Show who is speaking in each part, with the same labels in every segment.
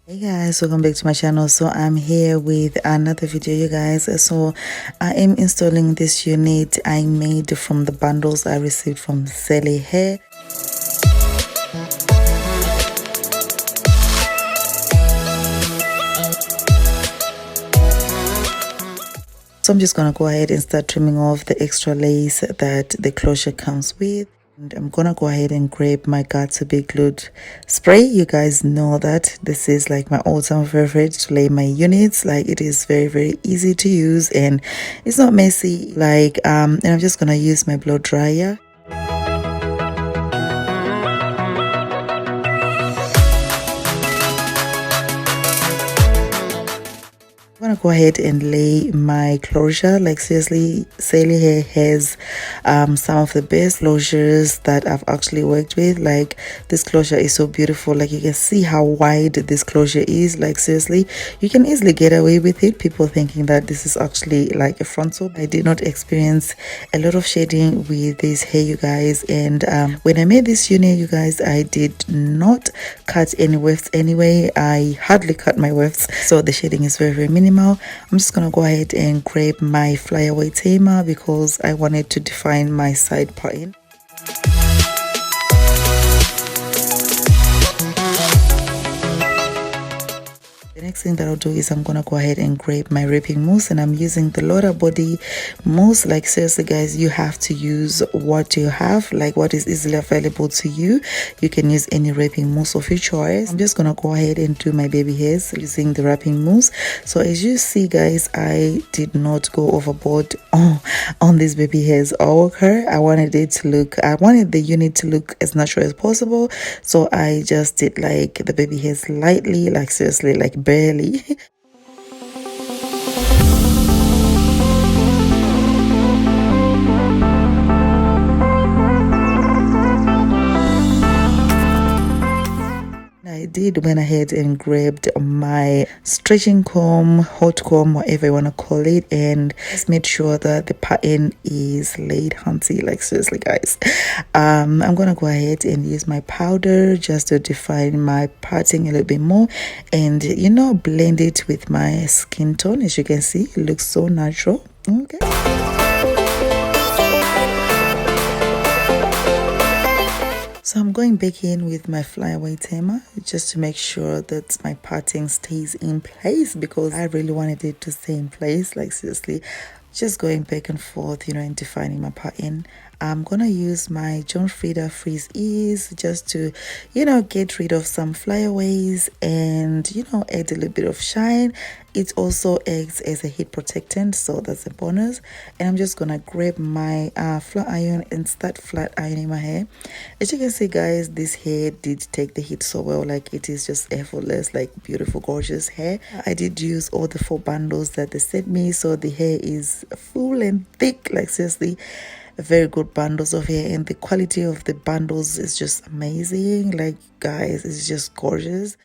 Speaker 1: Hey guys, welcome back to my channel. So I'm here with another video, you guys. So I am installing this unit I made from the bundles I received from Celie Hair. So I'm just gonna go ahead and start trimming off the extra lace that the closure comes with. And I'm gonna go ahead and grab my Got to Be Glued spray. You guys know that this is like my all-time favorite to lay my units. Like, it is very easy to use and it's not messy. Like and I'm just gonna use my blow dryer. I'm gonna go ahead and lay my closure. Like, seriously, Celie Hair has some of the best closures that I've actually worked with. Like, this closure is so beautiful. Like, you can see how wide this closure is. Like, seriously, you can easily get away with it, people thinking that this is actually like a frontal. I did not experience a lot of shading with this hair, you guys. And when I made this unit, you guys, I did not cut any wefts anyway. I hardly cut my wefts, so the shading is very minimal. I'm just gonna go ahead and grab my flyaway tamer because I wanted to define my side parting. The next thing that I'll do is I'm gonna go ahead and grab my wrapping mousse, and I'm using the Lotta Body mousse. Like, seriously guys, you have to use what you have, like what is easily available to you. You can use any wrapping mousse of your choice. I'm just gonna go ahead and do my baby hairs using the wrapping mousse. So as you see guys, I did not go overboard on these baby hairs or her. I wanted the unit to look as natural as possible, so I just did like the baby hairs lightly, like seriously, like barely. I went ahead and grabbed my stretching comb, hot comb, whatever you want to call it, and just made sure that the pattern is laid hunty. Like, seriously guys, I'm gonna go ahead and use my powder just to define my parting a little bit more, and you know, blend it with my skin tone. As you can see, it looks so natural. Okay. So I'm going back in with my flyaway tamer just to make sure that my parting stays in place, because I really wanted it to stay in place. Like, seriously, just going back and forth, you know, and defining my pattern. I'm gonna use my John Frieda Freeze Ease just to, you know, get rid of some flyaways and, you know, add a little bit of shine. It also acts as a heat protectant, so that's a bonus. And I'm just gonna grab my flat iron and start flat ironing my hair. As you can see guys, this hair did take the heat so well. Like, it is just effortless, like beautiful gorgeous hair. I did use all the 4 bundles that they sent me, so the hair is full and thick. Like, seriously, very good bundles of hair, and the quality of the bundles is just amazing. Like, guys, it's just gorgeous.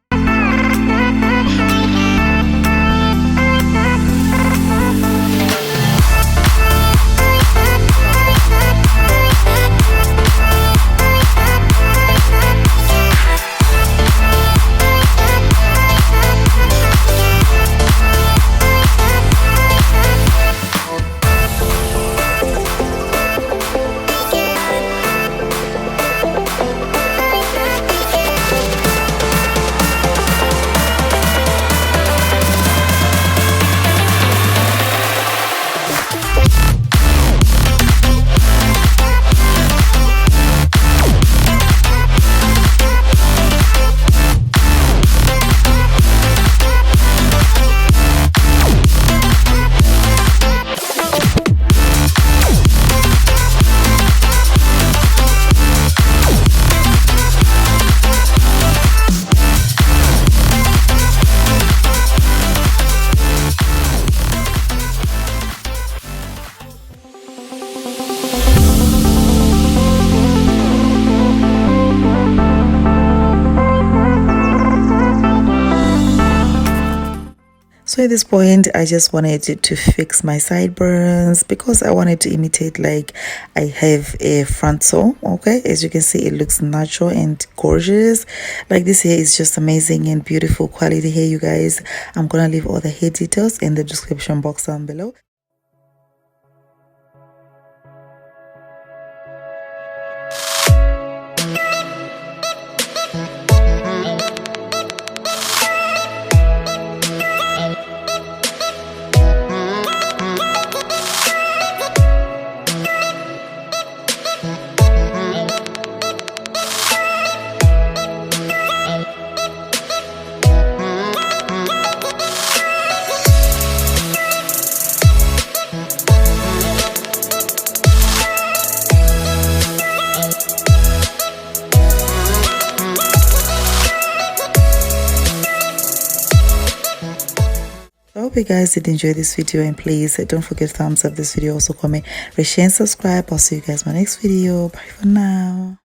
Speaker 1: So at this point, I just wanted to fix my sideburns because I wanted to imitate like I have a frontal. Okay, as you can see, it looks natural and gorgeous. Like this hair is just amazing and beautiful quality hair, you guys. I'm gonna leave all the hair details in the description box down below. I hope you guys did enjoy this video, and please don't forget to thumbs up this video, also comment, rate, share and subscribe. I'll see you guys in my next video. Bye for now.